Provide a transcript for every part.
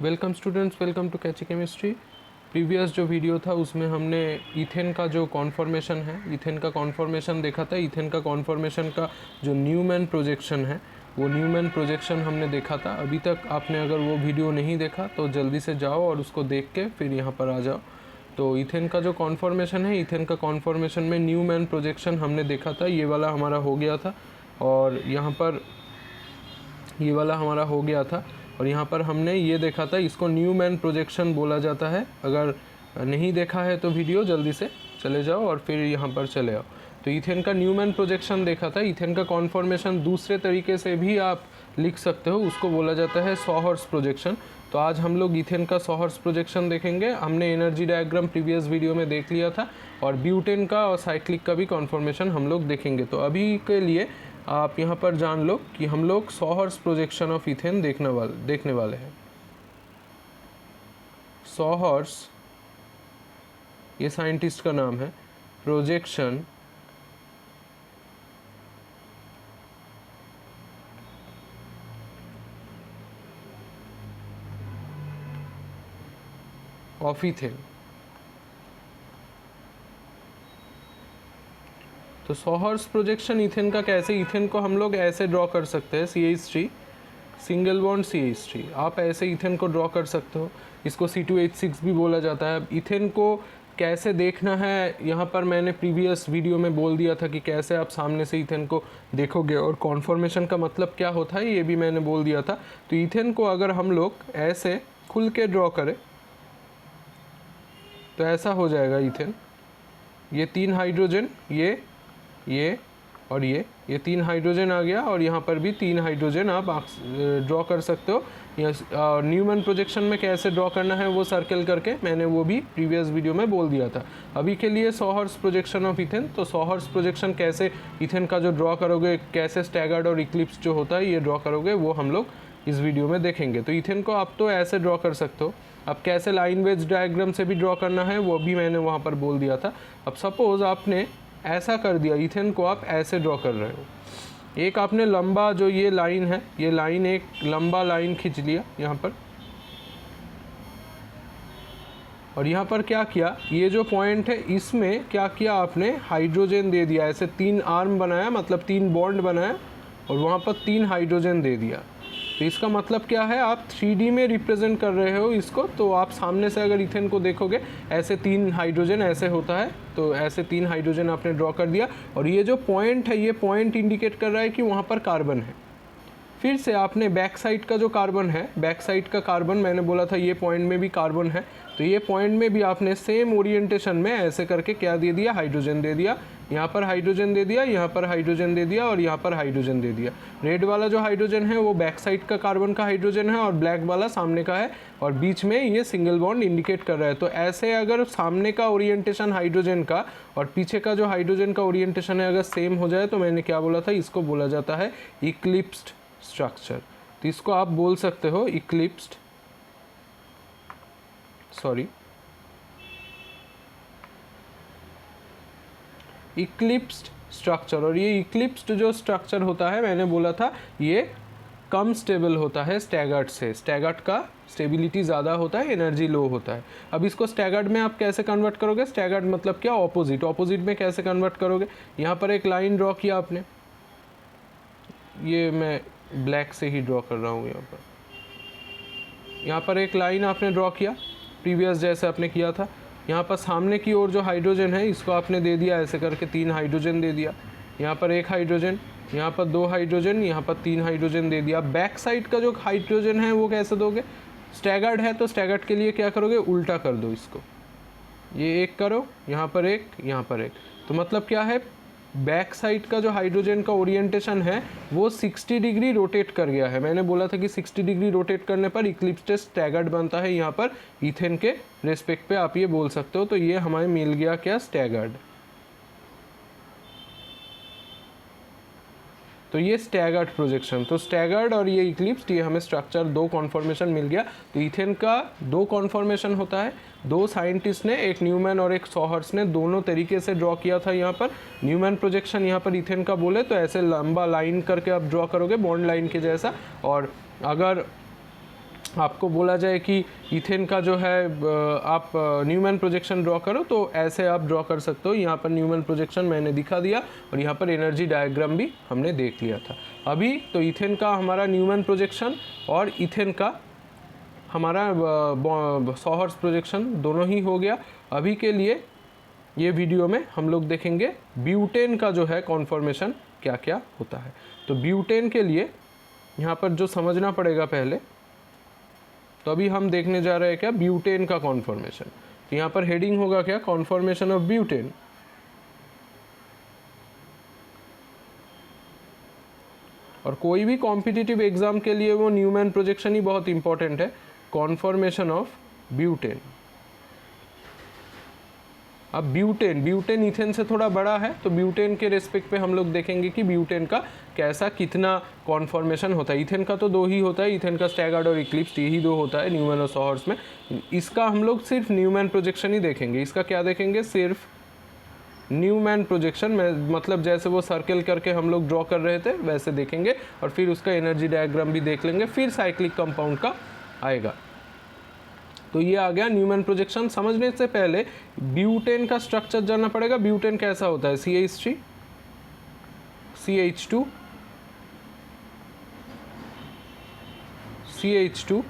Welcome students, welcome to catchy chemistry. Previous जो video था उसमें हमने ईथेन का जो कॉन्फॉर्मेशन है, ईथेन का कॉन्फॉर्मेशन देखा था। ईथेन का कॉन्फॉर्मेशन का जो न्यूमैन प्रोजेक्शन है वो न्यूमैन प्रोजेक्शन हमने देखा था। अभी तक आपने अगर वो वीडियो नहीं देखा तो जल्दी से जाओ और उसको देख के फिर यहाँ पर आ जाओ। तो ईथेन का जो कॉन्फॉर्मेशन है, ईथेन का कॉन्फॉर्मेशन में न्यूमैन प्रोजेक्शन हमने देखा था। ये वाला हमारा हो गया था और यहाँ पर ये वाला हमारा हो गया था और यहाँ पर हमने ये देखा था, इसको न्यूमैन प्रोजेक्शन बोला जाता है। अगर नहीं देखा है तो वीडियो जल्दी से चले जाओ और फिर यहाँ पर चले आओ। तो ईथेन का न्यूमैन प्रोजेक्शन देखा था। ईथेन का कॉन्फॉर्मेशन दूसरे तरीके से भी आप लिख सकते हो, उसको बोला जाता है सॉहर्स प्रोजेक्शन। तो आज हम लोग ईथेन का सॉहर्स प्रोजेक्शन देखेंगे। हमने एनर्जी डायग्राम प्रीवियस वीडियो में देख लिया था और ब्यूटेन का और साइक्लिक का भी कॉन्फॉर्मेशन हम लोग देखेंगे। तो अभी के लिए आप यहाँ पर जान लो कि हम लोग सॉहर्स प्रोजेक्शन ऑफ ईथेन देखने वाले हैं। सॉहर्स, ये साइंटिस्ट का नाम है। Projection of ethane. तो सॉहर्स प्रोजेक्शन ईथेन का कैसे, ईथेन को हम लोग ऐसे ड्रॉ कर सकते हैं, CH3 सिंगल बॉन्ड CH3। आप ऐसे ईथेन को ड्रॉ कर सकते हो। इसको C2H6 भी बोला जाता है। अब ईथेन को कैसे देखना है, यहाँ पर मैंने प्रीवियस वीडियो में बोल दिया था कि कैसे आप सामने से ईथेन को देखोगे और कॉन्फॉर्मेशन का मतलब क्या होता है ये भी मैंने बोल दिया था। तो ईथेन को अगर हम लोग ऐसे खुल के ड्रॉ करें तो ऐसा हो जाएगा ईथेन। ये 3 हाइड्रोजन, ये और ये 3 हाइड्रोजन आ गया और यहाँ पर भी 3 हाइड्रोजन आप ड्रॉ कर सकते हो। न्यूमैन प्रोजेक्शन में कैसे ड्रॉ करना है वो सर्कल करके मैंने वो भी प्रीवियस वीडियो में बोल दिया था। अभी के लिए सॉहर्स प्रोजेक्शन ऑफ ईथेन। तो सॉहर्स प्रोजेक्शन कैसे ईथेन का जो ड्रॉ करोगे, कैसे स्टैगर्ड और इक्लिप्स जो होता है ये ड्रॉ करोगे, वो हम लोग इस वीडियो में देखेंगे। तो ईथेन को आप तो ऐसे ड्रॉ कर सकते हो। अब कैसे लाइन वेज डायग्राम से भी ड्रॉ करना है वो भी मैंने वहाँ पर बोल दिया था। अब सपोज आपने ऐसा कर दिया, ईथेन को आप ऐसे ड्रॉ कर रहे हो। एक आपने लंबा जो ये लाइन है, ये लाइन एक लंबा लाइन खींच लिया यहाँ पर और यहाँ पर क्या किया, ये जो पॉइंट है इसमें क्या किया आपने, हाइड्रोजन दे दिया। ऐसे 3 आर्म बनाया, मतलब 3 बॉन्ड बनाया और वहाँ पर 3 हाइड्रोजन दे दिया। तो इसका मतलब क्या है, आप 3D में रिप्रेजेंट कर रहे हो इसको। तो आप सामने से अगर ईथेन को देखोगे ऐसे 3 हाइड्रोजन ऐसे होता है, तो ऐसे 3 हाइड्रोजन आपने ड्रॉ कर दिया और ये जो पॉइंट है, ये पॉइंट इंडिकेट कर रहा है कि वहाँ पर कार्बन है। फिर से आपने बैक साइड का जो कार्बन है, बैक साइड का कार्बन मैंने बोला था ये पॉइंट में भी कार्बन है, तो ये पॉइंट में भी आपने सेम ओरिएंटेशन में ऐसे करके क्या दे दिया, हाइड्रोजन दे दिया। यहाँ पर हाइड्रोजन दे दिया, यहाँ पर हाइड्रोजन दे दिया और यहाँ पर हाइड्रोजन दे दिया। रेड वाला जो हाइड्रोजन है वो बैक साइड का कार्बन का हाइड्रोजन है और ब्लैक वाला सामने का है और बीच में ये सिंगल बॉन्ड इंडिकेट कर रहा है। तो ऐसे अगर सामने का ओरिएंटेशन हाइड्रोजन का और पीछे का जो हाइड्रोजन का ओरिएंटेशन है अगर सेम हो जाए तो मैंने क्या बोला था, इसको बोला जाता है इक्लिप्स्ड स्ट्रक्चर। तो इसको आप बोल सकते हो इक्लिप्स्ड, इक्लिप्स्ड स्ट्रक्चर। और ये इक्लिप्स्ड जो स्ट्रक्चर होता है मैंने बोला था ये कम स्टेबल होता है स्टैगर्ड से। स्टैगर्ड का स्टेबिलिटी ज़्यादा होता है, एनर्जी लो होता है। अब इसको स्टैगर्ड में आप कैसे कन्वर्ट करोगे, स्टैगर्ड मतलब क्या, ऑपोजिट। ऑपोजिट में कैसे कन्वर्ट करोगे, यहाँ पर एक लाइन ड्रॉ किया आपने, ये मैं ब्लैक से ही ड्रॉ कर रहा हूँ। यहाँ पर एक लाइन आपने ड्रॉ किया प्रीवियस जैसे आपने किया था। यहाँ पर सामने की ओर जो हाइड्रोजन है इसको आपने दे दिया ऐसे करके, 3 हाइड्रोजन दे दिया। यहाँ पर 1 हाइड्रोजन, यहाँ पर 2 हाइड्रोजन, यहाँ पर 3 हाइड्रोजन दे दिया। बैक साइड का जो हाइड्रोजन है वो कैसे दोगे, स्टैगर्ड है तो स्टैगर्ड के लिए क्या करोगे, उल्टा कर दो इसको। ये एक करो, यहाँ पर एक, यहाँ पर एक। तो मतलब क्या है, बैक साइड का जो हाइड्रोजन का ओरिएंटेशन है वो 60 डिग्री रोटेट कर गया है। मैंने बोला था कि 60 डिग्री रोटेट करने पर इक्लिप्स्ड स्टैगर्ड बनता है। यहाँ पर ईथेन के रेस्पेक्ट पे आप ये बोल सकते हो। तो ये हमें मिल गया क्या, स्टैगर्ड। तो ये स्टैगर्ड प्रोजेक्शन, तो स्टैगर्ड और ये इक्लिप्स्ड, ये हमें स्ट्रक्चर 2 कॉन्फॉर्मेशन मिल गया। तो ईथेन का 2 कॉन्फॉर्मेशन होता है। 2 साइंटिस्ट ने, एक न्यूमैन और एक सॉहर्स ने, दोनों तरीके से ड्रॉ किया था। यहाँ पर न्यूमैन प्रोजेक्शन यहाँ पर ईथेन का बोले तो ऐसे लंबा लाइन करके आप ड्रॉ करोगे बॉन्ड लाइन के जैसा, और अगर आपको बोला जाए कि इथेन का जो है आप न्यूमैन प्रोजेक्शन ड्रॉ करो, तो ऐसे आप ड्रॉ कर सकते हो। यहाँ पर न्यूमैन प्रोजेक्शन मैंने दिखा दिया और यहाँ पर एनर्जी डायग्राम भी हमने देख लिया था। अभी तो इथेन का हमारा न्यूमैन प्रोजेक्शन और इथेन का हमारा सॉहर्स प्रोजेक्शन दोनों ही हो गया। अभी के लिए ये वीडियो में हम लोग देखेंगे ब्यूटेन का जो है कॉन्फॉर्मेशन क्या क्या होता है। तो ब्यूटेन के लिए यहाँ पर जो समझना पड़ेगा पहले, तो अभी हम देखने जा रहे हैं क्या ब्यूटेन का कॉन्फॉर्मेशन। तो यहाँ पर हेडिंग होगा क्या, कॉन्फॉर्मेशन ऑफ ब्यूटेन। और कोई भी कॉम्पिटिटिव एग्जाम के लिए वो न्यूमैन प्रोजेक्शन ही बहुत इंपॉर्टेंट है, कॉन्फॉर्मेशन ऑफ ब्यूटेन। अब ब्यूटेन इथेन से थोड़ा बड़ा है, तो ब्यूटेन के रेस्पेक्ट पे हम लोग देखेंगे कि ब्यूटेन का कैसा कितना कॉन्फॉर्मेशन होता है। इथेन का तो 2 ही होता है, इथेन का स्टैगर्ड और इक्लिप्स, यही 2 होता है न्यूमैन और सॉहर्स में। इसका हम लोग सिर्फ न्यूमैन प्रोजेक्शन ही देखेंगे। इसका क्या देखेंगे, सिर्फ न्यूमैन प्रोजेक्शन में, मतलब जैसे वो सर्कल करके हम लोग ड्रॉ कर रहे थे वैसे देखेंगे, और फिर उसका एनर्जी डायग्राम भी देख लेंगे, फिर साइक्लिक कंपाउंड का आएगा। तो ये आ गया न्यूमैन प्रोजेक्शन। समझने से पहले ब्यूटेन का स्ट्रक्चर जानना पड़ेगा। ब्यूटेन कैसा होता है, CH3 CH2 CH2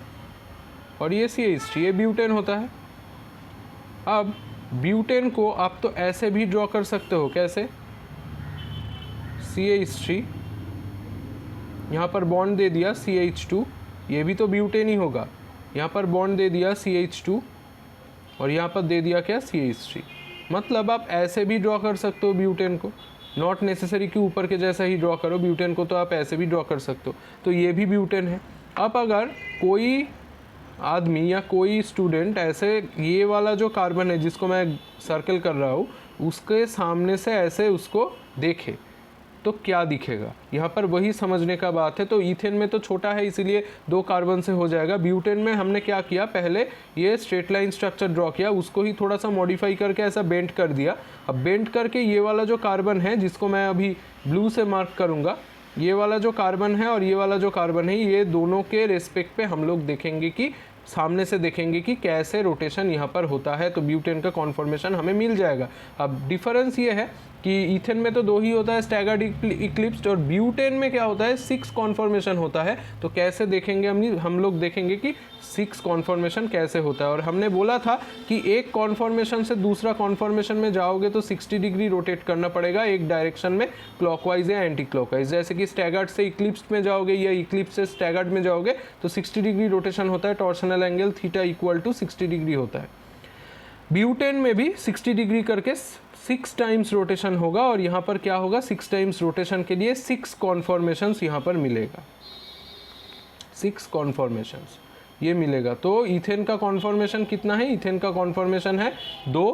और ये CH3, ये ब्यूटेन होता है। अब ब्यूटेन को आप तो ऐसे भी ड्रॉ कर सकते हो, कैसे, CH3 यहाँ पर बॉन्ड दे दिया CH2, ये भी तो ब्यूटेन ही होगा। यहाँ पर बॉन्ड दे दिया CH2 और यहाँ पर दे दिया क्या, CH3। मतलब आप ऐसे भी ड्रॉ कर सकते हो ब्यूटेन को, नॉट नेसेसरी कि ऊपर के जैसा ही ड्रॉ करो। ब्यूटेन को तो आप ऐसे भी ड्रॉ कर सकते हो, तो ये भी ब्यूटेन है। अब अगर कोई आदमी या कोई स्टूडेंट ऐसे ये वाला जो कार्बन है जिसको मैं सर्कल कर रहा हूँ उसके सामने से ऐसे उसको देखे तो क्या दिखेगा, यहाँ पर वही समझने का बात है। तो इथेन में तो छोटा है इसीलिए 2 कार्बन से हो जाएगा। ब्यूटेन में हमने क्या किया, पहले ये स्ट्रेट लाइन स्ट्रक्चर ड्रॉ किया, उसको ही थोड़ा सा मॉडिफाई करके ऐसा बेंड कर दिया। अब बेंड करके ये वाला जो कार्बन है जिसको मैं अभी ब्लू से मार्क करूँगा, ये वाला जो कार्बन है और ये वाला जो कार्बन है, ये दोनों के रेस्पेक्ट पे हम लोग देखेंगे कि सामने से देखेंगे कि कैसे रोटेशन यहाँ पर होता है, तो ब्यूटेन का कॉन्फॉर्मेशन हमें मिल जाएगा। अब डिफरेंस ये है कि इथेन में तो 2 ही होता है, स्टैगर्ड इक्लिप्स्ड, और ब्यूटेन में क्या होता है, 6 कॉन्फॉर्मेशन होता है। तो कैसे देखेंगे हम लोग देखेंगे कि 6 कॉन्फॉर्मेशन कैसे होता है। और हमने बोला था कि एक कॉन्फॉर्मेशन से दूसरा कॉन्फॉर्मेशन में जाओगे तो 60 डिग्री रोटेट करना पड़ेगा एक डायरेक्शन में, क्लॉकवाइज या एंटी क्लॉकवाइज। जैसे कि स्टैगर्ड से इक्लिप्स्ड में जाओगे या इक्लिप्स से स्टैगर्ड में जाओगे तो 60 डिग्री रोटेशन होता है, torsional angle theta equal to 60 degree होता है। ब्यूटेन में भी 60 डिग्री करके 6 टाइम्स रोटेशन होगा, और यहाँ पर क्या होगा, 6 टाइम्स रोटेशन के लिए 6 कॉन्फॉर्मेशंस यहाँ पर मिलेगा, 6 कॉन्फॉर्मेशंस ये मिलेगा। तो इथेन का कॉन्फॉर्मेशन कितना है, इथेन का कॉन्फॉर्मेशन है 2,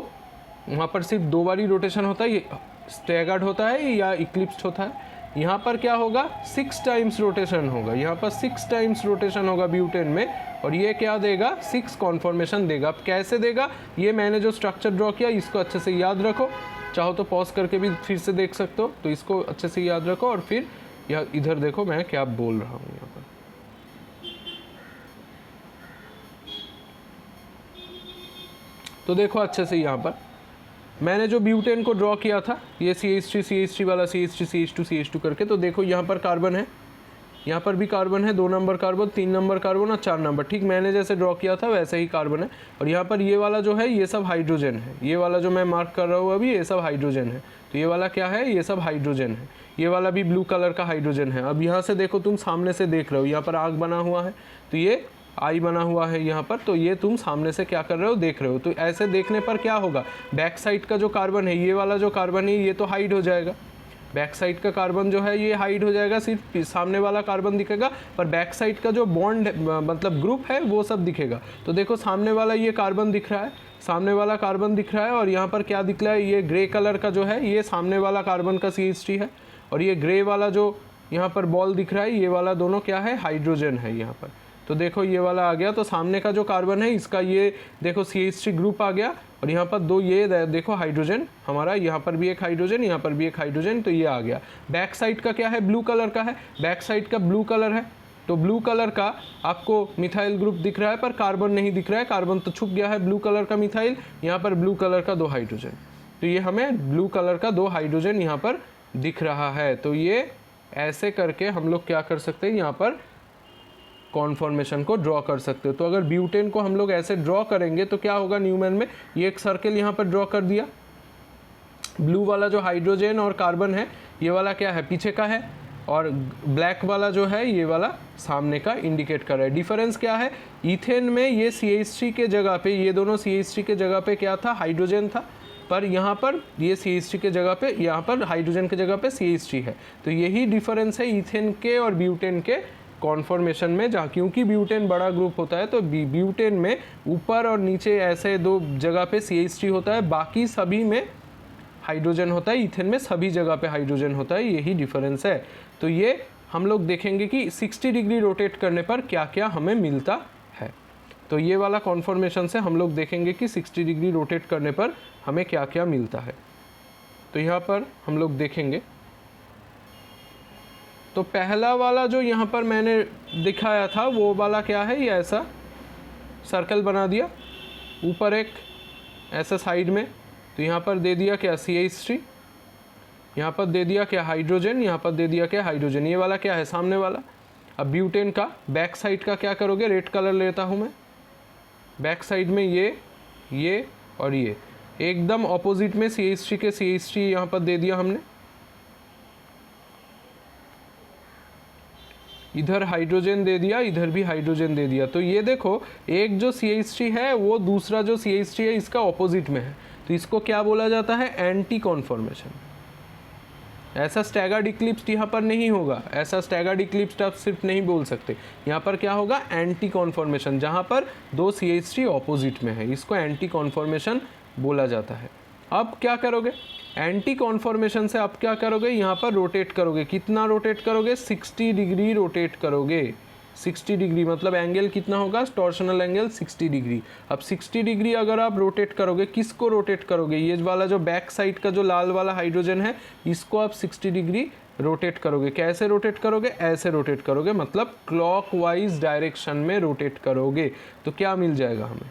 वहाँ पर सिर्फ 2 बार ही रोटेशन होता है, ये स्टैगर्ड होता है या इक्लिप्स्ड होता है। यहाँ पर क्या होगा, 6 टाइम्स रोटेशन होगा, यहाँ पर 6 टाइम्स रोटेशन होगा ब्यूटेन में, और ये क्या देगा, 6 कॉन्फॉर्मेशन देगा। अब कैसे देगा, ये मैंने जो स्ट्रक्चर ड्रॉ किया इसको अच्छे से याद रखो, चाहो तो पॉज करके भी फिर से देख सकते हो। तो इसको अच्छे से याद रखो और फिर यह इधर देखो मैं क्या बोल रहा हूँ यहाँ पर। तो देखो अच्छे से, यहाँ पर मैंने जो ब्यूटेन को ड्रॉ किया था, ये CH3 वाला CH3 CH2 CH2 करके, तो देखो यहाँ पर कार्बन है, यहाँ पर भी कार्बन है, 2 नंबर कार्बन, 3 नंबर कार्बन और 4 नंबर, ठीक मैंने जैसे ड्रॉ किया था वैसे ही कार्बन है। और यहाँ पर ये वाला जो है ये सब हाइड्रोजन है, ये वाला जो मैं मार्क कर रहा हूँ अभी ये सब हाइड्रोजन है। तो ये वाला क्या है, ये सब हाइड्रोजन है, ये वाला भी ब्लू कलर का हाइड्रोजन है। अब यहाँ से देखो, तुम सामने से देख रहे हो, यहाँ पर आग बना हुआ है, तो ये आई बना हुआ है यहाँ पर, तो ये तुम सामने से क्या कर रहे हो, देख रहे हो। तो ऐसे देखने पर क्या होगा, बैक साइड का जो कार्बन है, ये वाला जो कार्बन है ये तो हाइड हो जाएगा, बैक साइड का कार्बन जो है ये हाइड हो जाएगा, सिर्फ सामने वाला कार्बन दिखेगा, पर बैक साइड का जो बॉन्ड मतलब ग्रुप है वो सब दिखेगा। तो देखो सामने वाला ये कार्बन दिख रहा है, सामने वाला कार्बन दिख रहा है, और यहाँ पर क्या दिख रहा है, ये ग्रे कलर का जो है ये सामने वाला कार्बन का CH3 है, और ये ग्रे वाला जो यहाँ पर बॉल दिख रहा है ये वाला दोनों क्या है, हाइड्रोजन है यहाँ पर। तो देखो ये वाला आ गया, तो सामने का जो कार्बन है इसका ये देखो CH3 ग्रुप आ गया, और यहाँ पर 2 ये देखो हाइड्रोजन हमारा, यहाँ पर भी एक हाइड्रोजन, यहाँ पर भी एक हाइड्रोजन, तो ये आ गया। बैक साइड का क्या है, ब्लू कलर का है, बैक साइड का ब्लू कलर है, तो ब्लू कलर का आपको मिथाइल ग्रुप दिख रहा है पर कार्बन नहीं दिख रहा है, कार्बन तो छुप गया है ब्लू कलर का मिथाइल, यहाँ पर ब्लू कलर का 2 हाइड्रोजन। तो ये हमें ब्लू कलर का 2 हाइड्रोजन यहाँ पर दिख रहा है। तो ये ऐसे करके हम लोग क्या कर सकते हैं, यहाँ पर कॉन्फॉर्मेशन को ड्रॉ कर सकते हो। तो अगर ब्यूटेन को हम लोग ऐसे ड्रॉ करेंगे तो क्या होगा, न्यूमैन में ये एक सर्कल यहाँ पर ड्रॉ कर दिया, ब्लू वाला जो हाइड्रोजन और कार्बन है ये वाला क्या है, पीछे का है, और ब्लैक वाला जो है ये वाला सामने का इंडिकेट कर रहा है। डिफरेंस क्या है, इथेन में ये CH3 के जगह पे, ये दोनों CH3 के जगह पे क्या था, हाइड्रोजन था, पर यहाँ पर ये CH3 के जगह पे, यहाँ पर हाइड्रोजन के जगह पे CH3 है। तो यही डिफरेंस है इथेन के और ब्यूटेन के कॉन्फॉर्मेशन में, जहाँ क्योंकि ब्यूटेन बड़ा ग्रुप होता है तो ब्यूटेन में ऊपर और नीचे ऐसे 2 जगह पे CH3 होता है, बाकी सभी में हाइड्रोजन होता है, इथेन में सभी जगह पे हाइड्रोजन होता है, यही डिफरेंस है। तो ये हम लोग देखेंगे कि 60 डिग्री रोटेट करने पर क्या क्या हमें मिलता है। तो ये वाला कॉन्फॉर्मेशन से हम लोग देखेंगे कि 60 डिग्री रोटेट करने पर हमें क्या क्या मिलता है। तो यहाँ पर हम लोग देखेंगे, तो पहला वाला जो यहाँ पर मैंने दिखाया था वो वाला क्या है, ये ऐसा सर्कल बना दिया, ऊपर एक ऐसा साइड में, तो यहाँ पर दे दिया क्या CH3, यहाँ पर दे दिया क्या हाइड्रोजन, यहाँ पर दे दिया क्या हाइड्रोजन, ये वाला क्या है सामने वाला। अब ब्यूटेन का बैक साइड का क्या करोगे, रेड कलर लेता हूँ मैं, बैक साइड में ये और ये एकदम ऑपोजिट में CH3 के CH3 यहाँ पर दे दिया हमने, इधर हाइड्रोजन दे दिया, इधर भी हाइड्रोजन दे दिया। तो ये देखो एक जो CH3 है वो दूसरा जो CH3 है इसका ऑपोजिट में है, तो इसको क्या बोला जाता है, एंटी कॉन्फॉर्मेशन। ऐसा स्टैगर्ड इक्लिप्स यहाँ पर नहीं होगा, ऐसा स्टैगर्ड इक्लिप्स आप सिर्फ नहीं बोल सकते, यहाँ पर क्या होगा, एंटी कॉन्फॉर्मेशन, जहाँ पर 2 CH3 ऑपोजिट में है, इसको एंटी कॉन्फॉर्मेशन बोला जाता है। अब क्या करोगे, एंटी कॉन्फॉर्मेशन से आप क्या करोगे, यहाँ पर रोटेट करोगे, कितना रोटेट करोगे, 60 डिग्री रोटेट करोगे। 60 डिग्री मतलब एंगल कितना होगा, टॉर्शनल एंगल 60 डिग्री। अब 60 डिग्री अगर आप रोटेट करोगे, किसको रोटेट करोगे, ये वाला जो बैक साइड का जो लाल वाला हाइड्रोजन है इसको आप 60 डिग्री रोटेट करोगे। कैसे रोटेट करोगे, ऐसे रोटेट करोगे, मतलब क्लॉकवाइज डायरेक्शन में रोटेट करोगे। तो क्या मिल जाएगा हमें,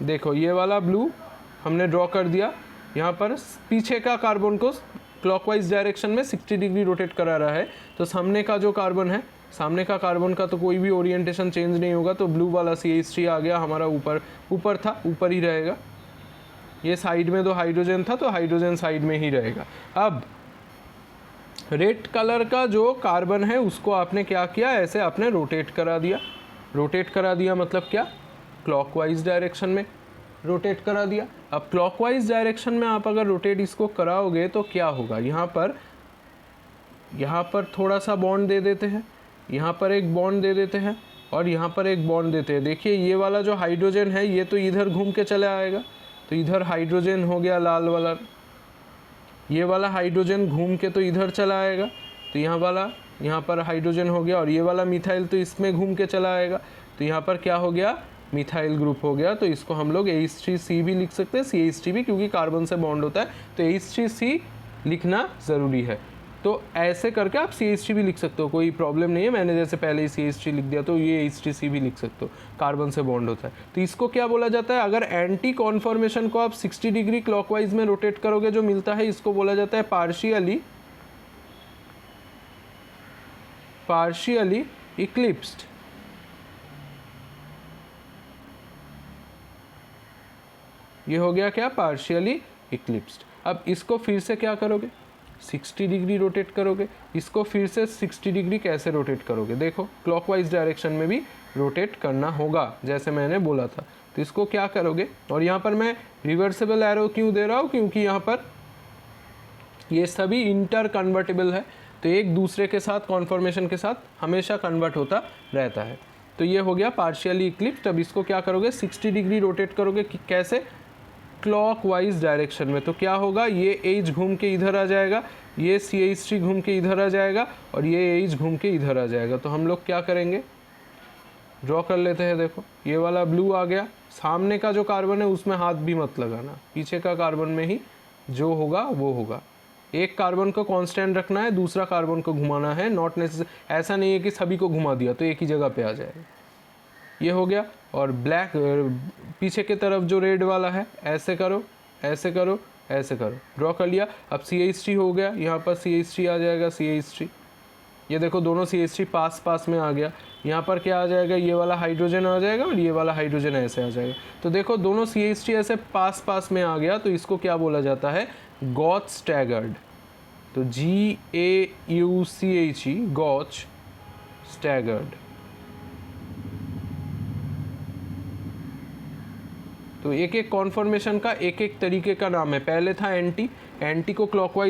देखो ये वाला ब्लू हमने ड्रॉ कर दिया, यहाँ पर पीछे का कार्बन को क्लॉकवाइज डायरेक्शन में 60 डिग्री रोटेट करा रहा है, तो सामने का जो कार्बन है, सामने का कार्बन का तो कोई भी ओरिएंटेशन चेंज नहीं होगा, तो ब्लू वाला CH3 आ गया हमारा ऊपर था, ऊपर ही रहेगा। ये साइड में 2 हाइड्रोजन था तो हाइड्रोजन साइड में ही रहेगा। अब रेड कलर का जो कार्बन है उसको आपने क्या किया, ऐसे आपने रोटेट करा दिया। रोटेट करा दिया मतलब क्या, क्लॉकवाइज डायरेक्शन में रोटेट करा दिया। अब क्लॉकवाइज डायरेक्शन में आप अगर रोटेट इसको कराओगे तो क्या होगा, यहाँ पर थोड़ा सा बॉन्ड दे देते हैं, यहाँ पर एक बॉन्ड दे देते हैं और यहाँ पर एक बॉन्ड देते हैं। देखिए ये वाला जो हाइड्रोजन है ये तो इधर घूम के चले आएगा, तो इधर हाइड्रोजन हो गया लाल वाला, ये वाला हाइड्रोजन घूम के तो इधर चला आएगा, तो यहाँ पर हाइड्रोजन हो गया, और ये वाला मिथाइल तो इसमें घूम के चला आएगा, तो यहाँ पर क्या हो गया, मिथाइल ग्रुप हो गया। तो इसको हम लोग H3C भी लिख सकते हैं, CH3 भी, क्योंकि कार्बन से बॉन्ड होता है तो H3C लिखना ज़रूरी है। तो ऐसे करके आप CH3 भी लिख सकते हो, कोई प्रॉब्लम नहीं है। मैंने जैसे पहले ही CH3 लिख दिया तो ये H3C भी लिख सकते हो, कार्बन से बॉन्ड होता है। तो इसको क्या बोला जाता है, अगर एंटी कॉन्फॉर्मेशन को आप 60 डिग्री क्लॉकवाइज में रोटेट करोगे जो मिलता है, इसको बोला जाता है पार्शियली इक्लिप्स्ड। ये हो गया क्या, पार्शियली इक्लिप्स्ड। अब इसको फिर से क्या करोगे, 60 डिग्री रोटेट करोगे। इसको फिर से 60 डिग्री कैसे रोटेट करोगे, देखो क्लॉकवाइज डायरेक्शन में भी रोटेट करना होगा जैसे मैंने बोला था। तो इसको क्या करोगे, और यहाँ पर मैं रिवर्सिबल एरो क्यों दे रहा हूँ, क्योंकि यहाँ पर ये सभी इंटर कन्वर्टेबल है, तो एक दूसरे के साथ कॉन्फॉर्मेशन के साथ हमेशा कन्वर्ट होता रहता है। तो ये हो गया पार्शियली इक्लिप्स्ड। अब इसको क्या करोगे, 60 डिग्री रोटेट करोगे, कैसे, क्लॉकवाइज डायरेक्शन में। तो क्या होगा, ये H घूम के इधर आ जाएगा, ये CH3 घूम के इधर आ जाएगा, और ये H घूम के इधर आ जाएगा। तो हम लोग क्या करेंगे, ड्रॉ कर लेते हैं। देखो ये वाला ब्लू आ गया, सामने का जो कार्बन है उसमें हाथ भी मत लगाना, पीछे का कार्बन में ही जो होगा वो होगा। एक कार्बन को कांस्टेंट रखना है, दूसरा कार्बन को घुमाना है, नॉट नेसेसरी, ऐसा नहीं है कि सभी को घुमा दिया तो एक ही जगह पे आ जाएगा। ये हो गया। और ब्लैक पीछे की तरफ जो रेड वाला है, ऐसे करो, ऐसे करो, ऐसे करो, ड्रॉ कर लिया। अब CH3 हो गया, यहाँ पर CH3 आ जाएगा, CH3, ये देखो दोनों CH3 पास पास में आ गया। यहाँ पर क्या आ जाएगा, ये वाला हाइड्रोजन आ जाएगा और ये वाला हाइड्रोजन ऐसे आ जाएगा। तो देखो दोनों CH3 ऐसे पास पास में आ गया, तो इसको क्या बोला जाता है, गॉच स्टैगर्ड। तो GAUCHE, गॉच स्टैगर्ड। तो एक एक कॉन्फॉर्मेशन का एक एक तरीके का नाम है। पहले था एंटी, एंटी को क्लॉकवाइज